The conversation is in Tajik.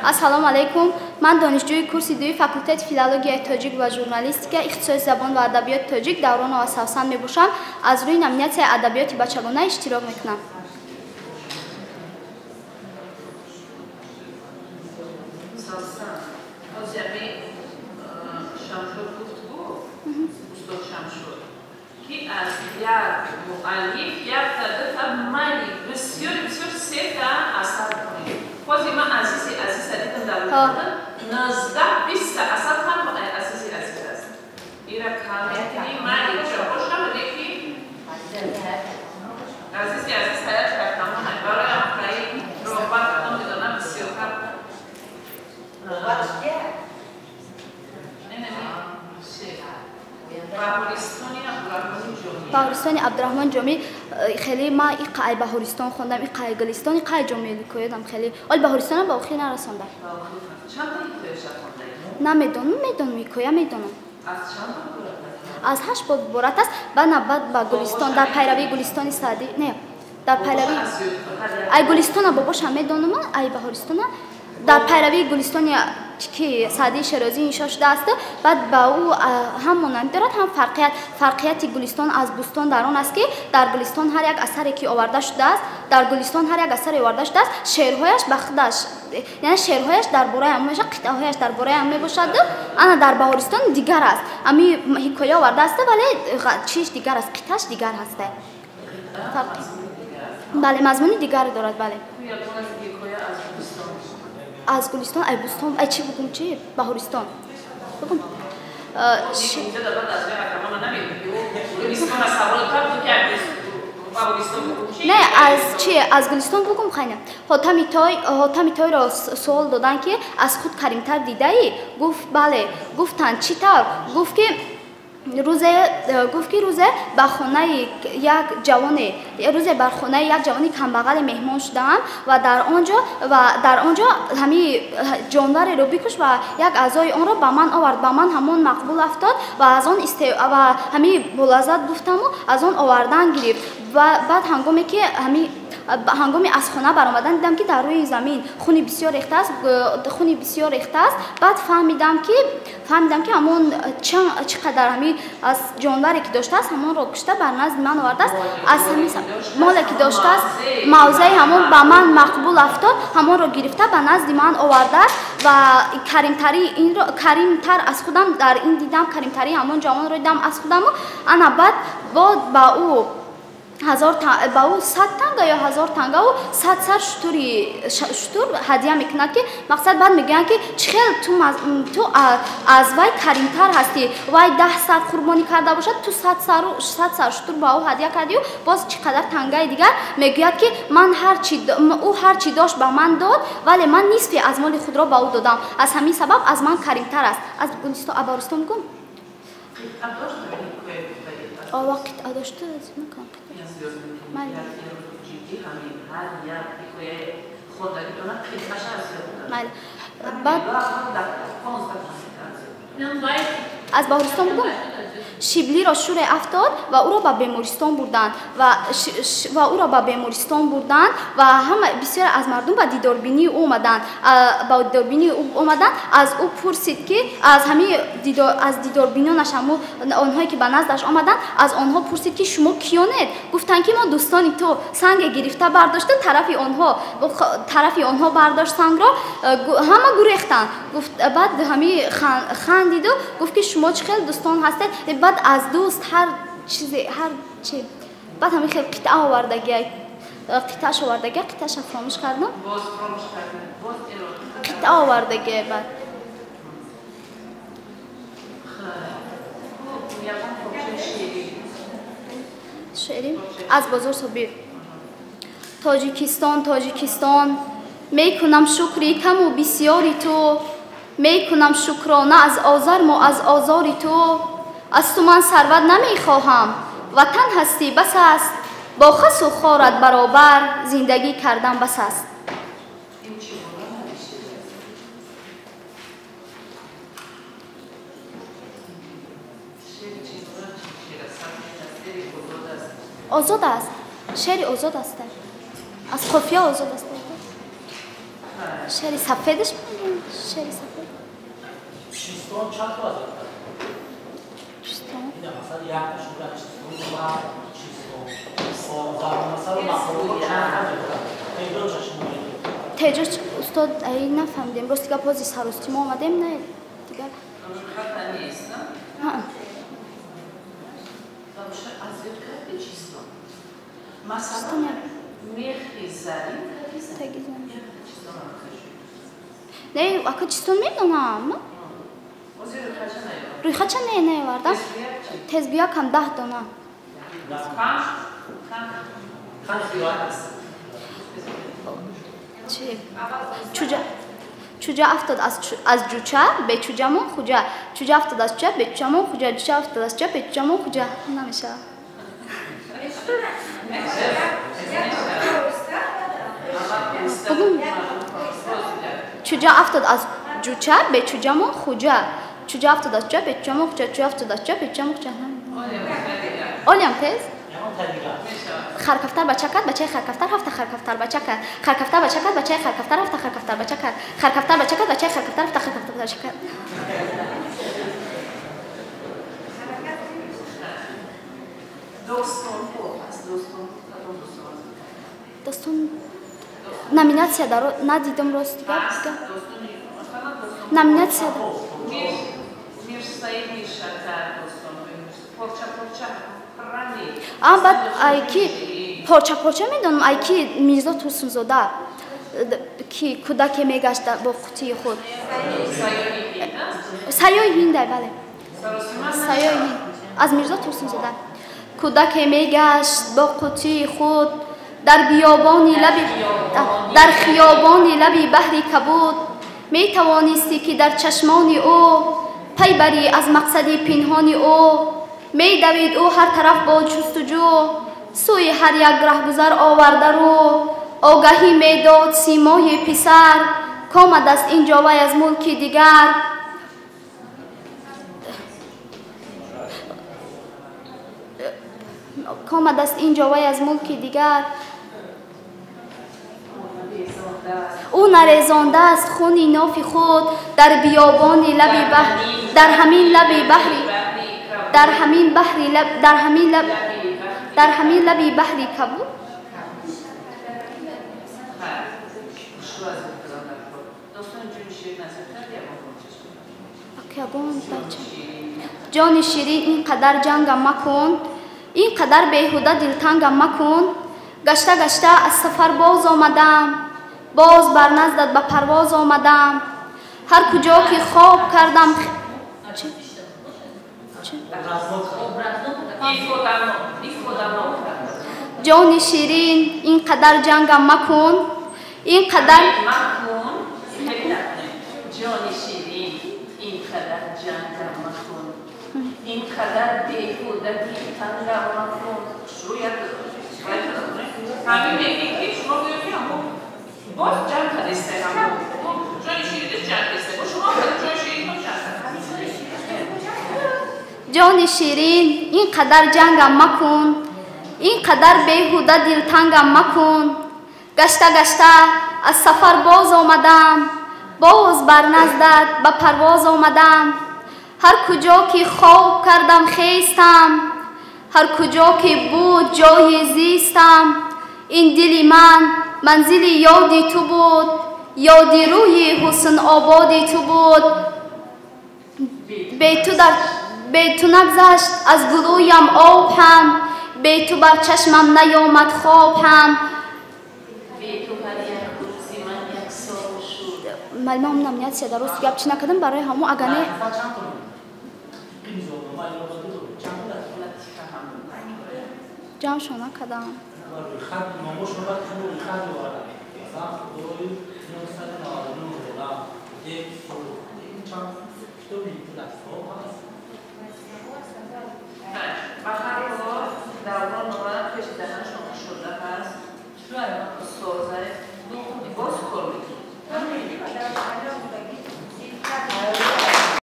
Ассалому алайкум. Ман донишҷӯи курси 2 факултети филологияи тоҷик ва журналистика, ихтисоси забон ва адабиёти тоҷик Давронова Савсан мебошам. Аз рӯи номинатсияи адабиёти бачагона иштирок мекунам. Баҳористони Абдурахмон Ҷомӣ хеле ма иқаи Баҳористон хондам, иқаи Гулистон, иқаи Ҷомӣ ликоядам хеле. Оли Баҳористонам ба охир нарасондам. Намедонам икоя медонам. Аз 8 бор иборат аст. Ба навбат ба Гулистон дар пайравии Гулистони Саъдӣ, не, дар пайравии ай Гулистона бобошам медонам, ай Баҳористона дар пайравии Гулистони ки Саъдии Широзӣ иншо шудааст. Баъд ба ӯ ҳам монанд дорад, ҳам фарқияти Гулистон аз Бустон дар он аст ки дар Гулистон ҳар як асаре ки оварда шудааст, дар Гулистон ҳар як асаре оварда шудааст, шеърҳояш ба худаш, яъне шеърҳояш дар бораи ҳам мебошад, қитъаҳояш дар бораи ҳам мебошад. Ана дар Баҳористон дигар аст. Ами ҳикоя оварда аст, вале чиш дигар аст, қитъаш дигар аст. Бале, мазмуни дигаре дорад, бале. Аз Гулистон, ай Бустон, ай чӣ бугум, чӣ? Баҳористон. Бугум. Не, аз чӣ? Аз Гулистон бугум хайна. Ҳотами тойро суол додан ки аз худ каримтар дидаӣ? Гуфт бале. Гуфтанд чӣ тавр? Гуфт ки рӯзе ба хонаи як ҷавони камбағали меҳмон шудаам ва дар онҷо ҳамин ҷонвареро бикуш ва як аъзои онро ба ман овард. Ба ман ҳамон мақбул афтод ва ҳамин болаззат гуфтаму аз он овардан гирифт. Баъд ҳангоми аз хона баромадан дидам ки дар рӯи замин хуни бисёр рехта аст. Баъд фаҳмидам ки ҳамон чӣ қадар ҳамин аз ҷонваре ки доштааст ҳамонро кушта бар назди ман овардааст. Аз ҳамин моле ки доштааст мавзеи ҳамон ба ман мақбул афтод, ҳамонро гирифта ба назди ман овардааст ва каримтар аз худам дар ин дидам, каримтари ҳамон ҷавонро дидам аз худаму ана баъд ба ӯ 100 танга ё 1000 танга ӯ 100 сар шутур ҳадия мекунад ки мақсад баъд мегӯянд ки чӣ хел ту аз вай каримтар ҳастӣ, вай 10 сар қурбонӣ карда бошад, ту 100 сар шутур ба ӯ ҳадия кардию, боз чӣ қадар тангаи дигар. Мегӯяд ки ӯ ҳарчӣ дошт ба ман дод, вале ман нисфи аз моли худро ба ӯ додам. Аз ҳамин сабаб аз ман каримтар аст. Аз Баҳористон гум вақт адошта аз Баҳористон бугум Шиблиро шуре афтод ва ӯро ба бемористон бурданд ва ҳама бисёр аз мардум ба дидорбинии ӯ омаданд. Аз ӯ пурсид ки аз дидорбинонаш онҳое ки ба наздаш омаданд, аз онҳо пурсид ки шумо киёнед? Гуфтанд ки мо дӯстони ту. Санге гирифта бардошта, тарафи онҳо бардошт сангро, ҳама гурехтанд. Баъд ҳамин хандиду гуфт ки шумо чӣ хел дӯстон ҳастед? Баъд аз дӯст ҳар чӣ баъд ҳамин хел қитъааш овардагия, қитъаша фромӯш кардам. Қитъа овардагия баъд шеъри аз Бозор Собир. Тоҷикистон мекунам шукри каму бисёри ту, мекунам шукрона аз озарму аз озори ту. Аз ту ман сарват намехоҳам, ватан ҳастӣ бас аст, бо хасу хорат баробар зиндагӣ кардан бас аст. озод аст, шеъри озод аст, аз қофия озод аст. شعری سفیدش شعری سفید چیستون چند تا ازت چیستون اینه مثلا یک شده چیستون و چیستون مثلا مقروب چند تا ازت پیدا چشمونه تجربه استاد ای نفهمیدیم راست دیگه بازی سراستی ما آمدیم نه دیگه خط نیست نه؟ ها azet kartı çizdim. Mesela mehri zarin نه اکا چیستون میدونم روی خچه نه وردم تز بیا کم 10 دونه چی؟ چوجه افتاد از جوچه به چوجه‌مون خوجه چوجه افتاد از چوجه به چوجه‌مون خوجه چوجه افتاد از چوجه به چوجه‌مون خوجه نمیشه بگم چوجه افتاد از جوچه به چوجه‌مون خوجه چوجه افتاد از چوجه به چوجه‌مون خوجه چوجه افتاد از چوجه به چوجه‌مون خوجه اولیم تز خرکفتر بچه کرد بچه خرکفتر هفت خرکفتر بچه کرد خرکفتر بچه کرد بچه خرکفتر هفت خرکفتر بچه کرد خرکفتر بچه کرد بچه خرکفتر هفت خرکفتر بچه کرد دوستون نامیناسیا دارو ندیدم راست دیگه نامیناسیا بعد ایکی پارچه پارچه میدونم ایکی میرزا توسنزاده کی کودک میگشت با قوطی خود سیاه هنده بله سیاه هند از میرزا توسنزاده کودک میگشت با قوطی خود در بیابانی لبی در خیابانی لبی بحری کبود می توانستی که در چشمان او پی بری از مقصد پنهان او می دوید او هر طرف با جستجو سوی هر یک رهگذر آورده رو آگهی می داد سیمای پسر کامد است اینجا وی از ملک دیگر کامد است اینجا وی از ملک دیگر او نریزانده است خونی ناف خود در بیابان لبی بحر در همین لبی بحری در همین بحری لب در همین لبی بحری کبود جان شیرین اینقدر جنگم مکن اینقدر بیهوده دلتنگم مکن گشته گشته از سفر باز آمدم باز بر نزدت به پرواز آمدم هر کجا که خواب کردم جان شیرین اینقدر جنگم مکن اینقدر جان شیرین اینقدر جنگم مکن اینقدر بیهودگی تنگم مکن شروعیت همین میگی شما بیایم باز جنگ هسته هم جان شیرین جنگ هسته شما جان شیرین هم جان شیرین اینقدر جنگم مکن اینقدر بیهوده دلتنگم مکن گشته گشته از سفر باز آمدم باز بر نزدت به پرواز آمدم هر کجا که خواب کردم خیستم هر کجا که بود جای زیستم این دل من منزل یادی تو بود یادی روی حسن آبادی تو بود به تو نگذشت از گلویم آب هم به تو بر چشمم نیامد خواب هم مالما هم نمیاد سیده روست گپ چی نکردم برای همون اگانه جمع شما کدام این چند